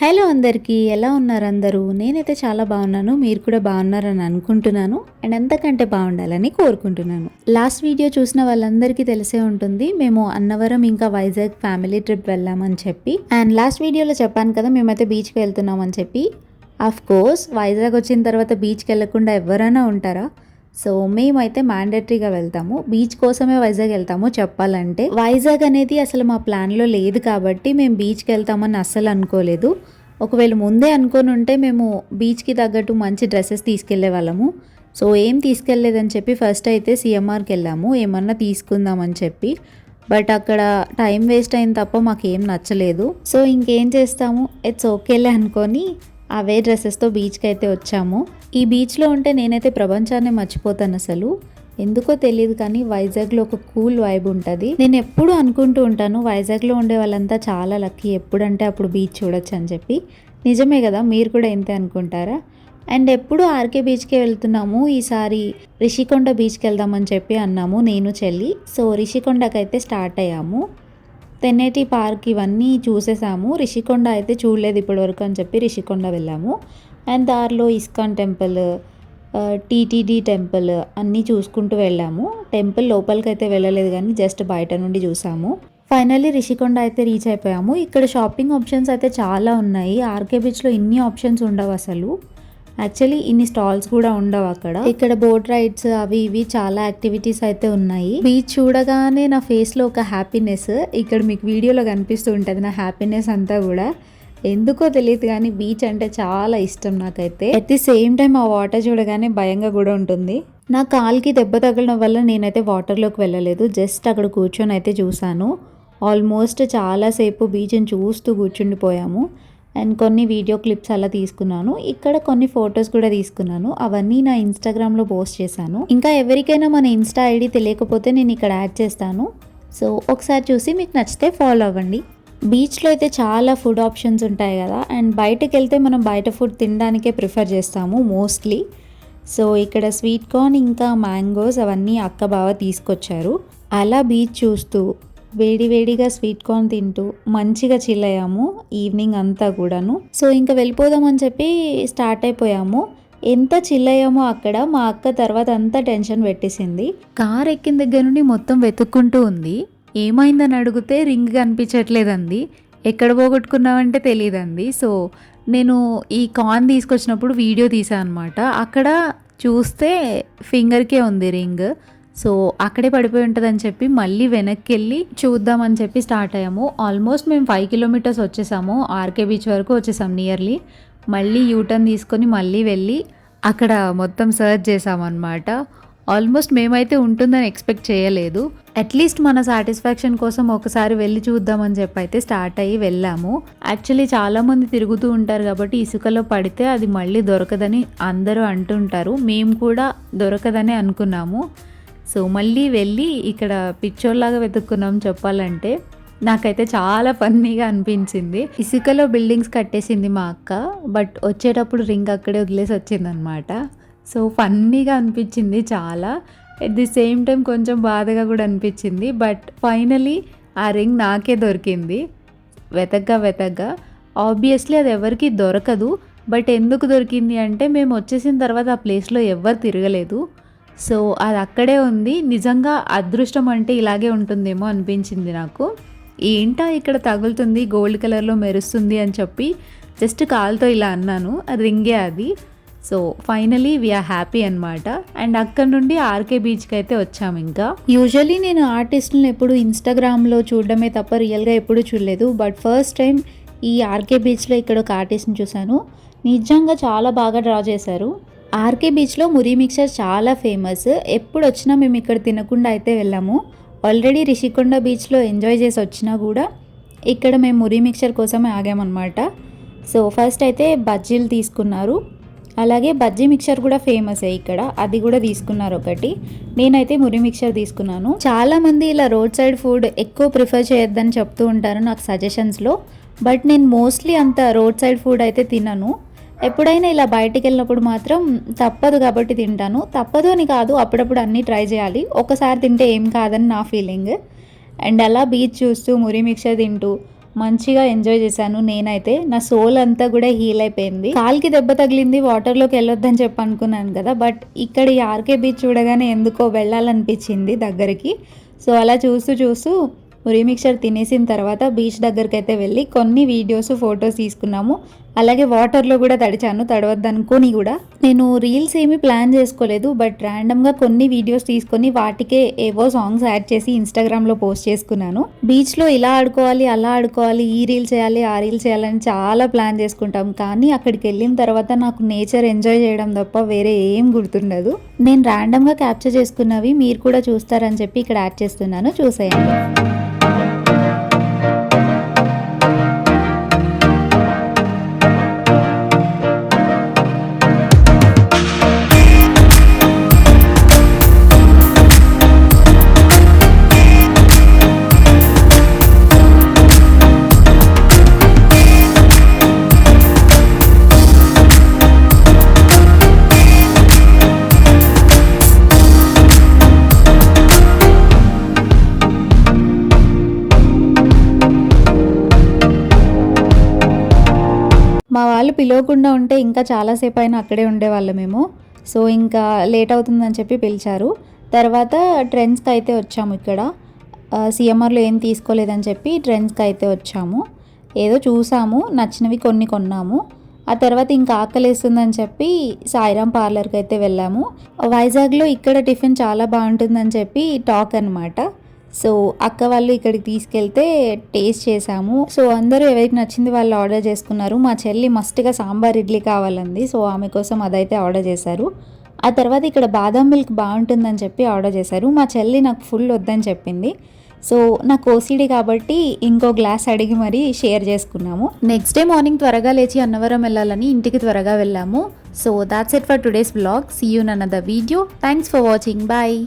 Hello అందరికీ, ఎలా ఉన్నారు అందరూ? నేనైతే చాలా బాగున్నాను. మీరు కూడా బాగున్నారని అనుకుంటున్నాను. అండ్ అంతకంటే బాగుండాలని కోరుకుంటున్నాను. లాస్ట్ వీడియో చూసిన వాళ్ళందరికీ తెలిసే ఉంటుంది, మేము అన్నవరం ఇంకా వైజాగ్ ఫ్యామిలీ ట్రిప్ వెళ్ళామని చెప్పి. అండ్ లాస్ట్ వీడియోలో చెప్పాను కదా, మేమైతే బీచ్కి వెళ్తున్నామని చెప్పి. ఆఫ్ కోర్స్ వైజాగ్ వచ్చిన తర్వాత బీచ్కి వెళ్ళకుండా ఎవరైనా ఉంటారా? సో మేమైతే మ్యాండేటరీగా వెళ్తాము. బీచ్ కోసమే వైజాగ్ వెళ్తాము. చెప్పాలంటే వైజాగ్ అనేది అసలు మా ప్లాన్లో లేదు కాబట్టి మేము బీచ్కి వెళ్తామని అస్సలు అనుకోలేదు. ఒకవేళ ముందే అనుకొని ఉంటే మేము బీచ్కి తగ్గట్టు మంచి డ్రెస్సెస్ తీసుకెళ్లే వాళ్ళము. సో ఏం తీసుకెళ్లేదని చెప్పి ఫస్ట్ అయితే సిఎంఆర్కి వెళ్ళాము, ఏమన్నా తీసుకుందామని చెప్పి. బట్ అక్కడ టైం వేస్ట్ అయింది తప్ప మాకేం నచ్చలేదు. సో ఇంకేం చేస్తాము, ఇట్స్ ఓకేలే అనుకొని అవే డ్రెస్సెస్తో బీచ్కి అయితే వచ్చాము. ఈ బీచ్లో ఉంటే నేనైతే ప్రపంచాన్ని మర్చిపోతాను అసలు. ఎందుకో తెలియదు కానీ వైజాగ్లో ఒక కూల్ వైబ్ ఉంటుంది. నేను ఎప్పుడు అనుకుంటూ ఉంటాను వైజాగ్లో ఉండే వాళ్ళంతా చాలా లక్కీ, ఎప్పుడంటే అప్పుడు బీచ్ చూడొచ్చు అని చెప్పి. నిజమే కదా, మీరు కూడా ఇంతే అనుకుంటారా? అండ్ ఎప్పుడు ఆర్కే బీచ్కే వెళ్తున్నాము, ఈసారి రిషికొండ బీచ్కి వెళ్దామని చెప్పి అన్నాము నేను చెల్లి. సో రిషికొండకైతే స్టార్ట్ అయ్యాము. తెన్నేటి పార్క్ ఇవన్నీ చూసేసాము. రిషికొండ అయితే చూడలేదు ఇప్పటివరకు అని చెప్పి రిషికొండ వెళ్ళాము. అండ్ దారిలో ఇస్కాన్ టెంపుల్, టీటీడీ టెంపుల్ అన్నీ చూసుకుంటూ వెళ్ళాము. టెంపుల్ లోపలికి అయితే వెళ్ళలేదు కానీ జస్ట్ బయట నుండి చూసాము. ఫైనల్లీ రిషికొండ అయితే రీచ్ అయిపోయాము. ఇక్కడ షాపింగ్ ఆప్షన్స్ అయితే చాలా ఉన్నాయి. ఆర్కే బీచ్లో ఇన్ని ఆప్షన్స్ ఉండవు అసలు. యాక్చువల్లీ ఇన్ని స్టాల్స్ కూడా ఉండవు అక్కడ. ఇక్కడ బోట్ రైడ్స్ అవి ఇవి చాలా యాక్టివిటీస్ అయితే ఉన్నాయి. బీచ్ చూడగానే నా ఫేస్ లో ఒక హ్యాపీనెస్ ఇక్కడ మీకు వీడియోలో కనిపిస్తూ ఉంటుంది. నా హ్యాపీనెస్ అంతా కూడా ఎందుకో తెలియదు కానీ బీచ్ అంటే చాలా ఇష్టం నాకైతే. అట్ ది సేమ్ టైం ఆ వాటర్ చూడగానే భయంగా కూడా ఉంటుంది. నా కాల్కి దెబ్బ తగలడం వల్ల నేనైతే వాటర్లోకి వెళ్ళలేదు, జస్ట్ అక్కడ కూర్చొని అయితే చూసాను. ఆల్మోస్ట్ చాలాసేపు బీచ్ని చూస్తూ కూర్చుండిపోయాము. అండ్ కొన్ని వీడియో క్లిప్స్ అలా తీసుకున్నాను. ఇక్కడ కొన్ని ఫొటోస్ కూడా తీసుకున్నాను. అవన్నీ నా ఇన్స్టాగ్రామ్లో పోస్ట్ చేశాను. ఇంకా ఎవరికైనా మన ఇన్స్టా ఐడి తెలియకపోతే నేను ఇక్కడ యాడ్ చేస్తాను. సో ఒకసారి చూసి మీకు నచ్చితే ఫాలో అవ్వండి. బీచ్లో అయితే చాలా ఫుడ్ ఆప్షన్స్ ఉంటాయి కదా, అండ్ బయటకు వెళ్తే మనం బయట ఫుడ్ తినడానికే ప్రిఫర్ చేస్తాము మోస్ట్లీ. సో ఇక్కడ స్వీట్ కార్న్ ఇంకా మ్యాంగోస్ అవన్నీ అక్క బావ తీసుకొచ్చారు. అలా బీచ్ చూస్తూ వేడివేడిగా స్వీట్ కార్న్ తింటూ మంచిగా చిల్ అయ్యాము ఈవినింగ్ అంతా కూడాను. సో ఇంకా వెళ్ళిపోదామని చెప్పి స్టార్ట్ అయిపోయాము. ఎంత చిల్ అయ్యామో అక్కడ మా అక్క తర్వాత అంతా టెన్షన్ పెట్టేసింది. కార్ ఎక్కిన దగ్గర నుండి మొత్తం వెతుక్కుంటూ ఉంది. ఏమైందని అడిగితే రింగ్ కనిపించట్లేదండి. ఎక్కడ పోగొట్టుకున్నామంటే తెలియదండి. సో నేను ఈ కార్న్ తీసుకొచ్చినప్పుడు వీడియో తీసాను అనమాట. అక్కడ చూస్తే ఫింగర్కే ఉంది రింగ్. సో అక్కడే పడిపోయి ఉంటుందని చెప్పి మళ్ళీ వెనక్కి వెళ్ళి చూద్దామని చెప్పి స్టార్ట్ అయ్యాము. ఆల్మోస్ట్ మేము 5 కిలోమీటర్స్ వచ్చేసాము, ఆర్కే బీచ్ వరకు వచ్చేసాం నియర్లీ. మళ్ళీ యూటర్న్ తీసుకొని మళ్ళీ వెళ్ళి అక్కడ మొత్తం సర్చ్ చేసామన్నమాట. ఆల్మోస్ట్ మేమైతే ఉంటుందని ఎక్స్పెక్ట్ చేయలేదు. అట్లీస్ట్ మన సాటిస్ఫాక్షన్ కోసం ఒకసారి వెళ్ళి చూద్దామని చెప్పి అయితే స్టార్ట్ అయ్యి వెళ్ళాము. యాక్చువల్లీ చాలామంది తిరుగుతూ ఉంటారు కాబట్టి ఇసుకలో పడితే అది మళ్ళీ దొరకదని అందరూ అంటుంటారు. మేము కూడా దొరకదని అనుకున్నాము. సో మళ్ళీ వెళ్ళి ఇక్కడ పిచ్చోల్లాగా వెతుక్కున్నాం చెప్పాలంటే. నాకైతే చాలా ఫన్నీగా అనిపించింది. ఇసుకలో బిల్డింగ్స్ కట్టేసింది మా అక్క, బట్ వచ్చేటప్పుడు రింగ్ అక్కడే వదిలేసి వచ్చిందనమాట. సో ఫన్నీగా అనిపించింది చాలా. ఎట్ ది సేమ్ టైం కొంచెం బాధగా కూడా అనిపించింది. బట్ ఫైనలీ ఆ రింగ్ నాకే దొరికింది. వెతగ్గా ఆబ్వియస్లీ అది ఎవరికి దొరకదు. బట్ ఎందుకు దొరికింది అంటే మేము వచ్చేసిన తర్వాత ఆ ప్లేస్లో ఎవ్వరు తిరగలేదు. సో అది అక్కడే ఉంది. నిజంగా అదృష్టం అంటే ఇలాగే ఉంటుందేమో అనిపించింది నాకు. ఏంటా ఇక్కడ తగులుతుంది, గోల్డ్ కలర్లో మెరుస్తుంది అని చెప్పి జస్ట్ కాల్తో ఇలా అన్నాను, అది రింగే అది. సో ఫైనలీ వీఆర్ హ్యాపీ అనమాట. అండ్ అక్కడ నుండి ఆర్కే బీచ్కి అయితే వచ్చాము. ఇంకా యూజువల్లీ నేను ఆర్టిస్టులను ఎప్పుడు ఇన్స్టాగ్రామ్లో చూడడమే తప్ప రియల్గా ఎప్పుడు చూడలేదు. బట్ ఫస్ట్ టైం ఈ ఆర్కే బీచ్లో ఇక్కడ ఒక ఆర్టిస్ట్ని చూశాను. నిజంగా చాలా బాగా డ్రా చేశారు. ఆర్కే బీచ్లో మురి మిక్చర్ చాలా ఫేమస్. ఎప్పుడు వచ్చినా మేము ఇక్కడ తినకుండా అయితే వెళ్ళాము. ఆల్రెడీ రిషికొండ బీచ్లో ఎంజాయ్ చేసి వచ్చినా కూడా ఇక్కడ మేము మురి మిక్చర్ కోసమే ఆగామన్నమాట. సో ఫస్ట్ అయితే బజ్జీలు తీసుకున్నారు. అలాగే బజ్జీ మిక్చర్ కూడా ఫేమస్ ఇక్కడ, అది కూడా తీసుకున్నారు ఒకటి. నేనైతే మురి మిక్చర్ తీసుకున్నాను. చాలామంది ఇలా రోడ్ సైడ్ ఫుడ్ ఎక్కువ ప్రిఫర్ చేయొద్దని చెప్తూ ఉంటారు నాకు సజెషన్స్లో. బట్ నేను మోస్ట్లీ అంత రోడ్ సైడ్ ఫుడ్ అయితే తినను. ఎప్పుడైనా ఇలా బయటికి వెళ్ళినప్పుడు మాత్రం తప్పదు కాబట్టి తింటాను. తప్పదు అని కాదు, అప్పుడప్పుడు అన్నీ ట్రై చేయాలి. ఒకసారి తింటే ఏం కాదని నా ఫీలింగ్. అండ్ అలా బీచ్ చూస్తూ మురి మిక్చర్ తింటూ మంచిగా ఎంజాయ్ చేశాను. నేనైతే నా సోల్ అంతా కూడా హీల్ అయిపోయింది. కాలికి దెబ్బ తగిలింది, వాటర్లోకి వెళ్ళొద్దని చెప్పి అనుకున్నాను కదా, బట్ ఇక్కడ ఈ ఆర్కే బీచ్ చూడగానే ఎందుకో వెళ్ళాలనిపించింది దగ్గరికి. సో అలా చూస్తూ చూస్తూ మురి మిక్చర్ తినేసిన తర్వాత బీచ్ దగ్గరికి అయితే వెళ్ళి కొన్ని వీడియోస్ ఫొటోస్ తీసుకున్నాము. అలాగే వాటర్లో కూడా తడిచాను, తడవద్దనుకొని కూడా. నేను రీల్స్ ఏమీ ప్లాన్ చేసుకోలేదు, బట్ ర్యాండమ్గా కొన్ని వీడియోస్ తీసుకొని వాటికే ఏవో సాంగ్స్ యాడ్ చేసి ఇన్స్టాగ్రామ్లో పోస్ట్ చేసుకున్నాను. బీచ్లో ఇలా ఆడుకోవాలి, అలా ఆడుకోవాలి, ఈ రీల్ చేయాలి, ఆ రీల్ చేయాలని చాలా ప్లాన్ చేసుకుంటాం. కానీ అక్కడికి వెళ్ళిన తర్వాత నాకు నేచర్ ఎంజాయ్ చేయడం తప్ప వేరే ఏం గుర్తుండదు. నేను ర్యాండమ్గా క్యాప్చర్ చేసుకున్నవి మీరు కూడా చూస్తారని చెప్పి ఇక్కడ యాడ్ చేస్తున్నాను, చూసేయండి. మా వాళ్ళు పిలవకుండా ఉంటే ఇంకా చాలాసేపు అయినా అక్కడే ఉండేవాళ్ళమేమో. సో ఇంకా లేట్ అవుతుందని చెప్పి పిలిచారు. తర్వాత ట్రెండ్స్కి అయితే వచ్చాము. ఇక్కడ సిఎంఆర్లో ఏం తీసుకోలేదని చెప్పి ట్రెండ్స్కి అయితే వచ్చాము. ఏదో చూసాము, నచ్చినవి కొన్ని కొన్నాము. ఆ తర్వాత ఇంకా ఆకలేస్తుందని చెప్పి సాయిరామ్ పార్లర్కి అయితే వెళ్ళాము. వైజాగ్లో ఇక్కడ టిఫిన్ చాలా బాగుంటుందని చెప్పి టాక్ అనమాట. సో అక్క వాళ్ళు ఇక్కడికి తీసుకెళ్తే టేస్ట్ చేసాము. సో అందరూ ఎవరికి నచ్చింది వాళ్ళు ఆర్డర్ చేసుకున్నారు. మా చెల్లి మస్ట్గా సాంబార్ ఇడ్లీ కావాలంది, సో ఆమె కోసం అదైతే ఆర్డర్ చేశారు. ఆ తర్వాత ఇక్కడ బాదం మిల్క్ బాగుంటుందని చెప్పి ఆర్డర్ చేశారు. మా చెల్లి నాకు ఫుల్ వద్దని చెప్పింది. సో నాకు ఓసిడి కాబట్టి ఇంకో గ్లాస్ అడిగి మరీ షేర్ చేసుకున్నాము. నెక్స్ట్ డే మార్నింగ్ త్వరగా లేచి అన్నవరం వెళ్ళాలని ఇంటికి త్వరగా వెళ్ళాము. So that's it for today's vlog. See you in another video. Thanks for watching. Bye.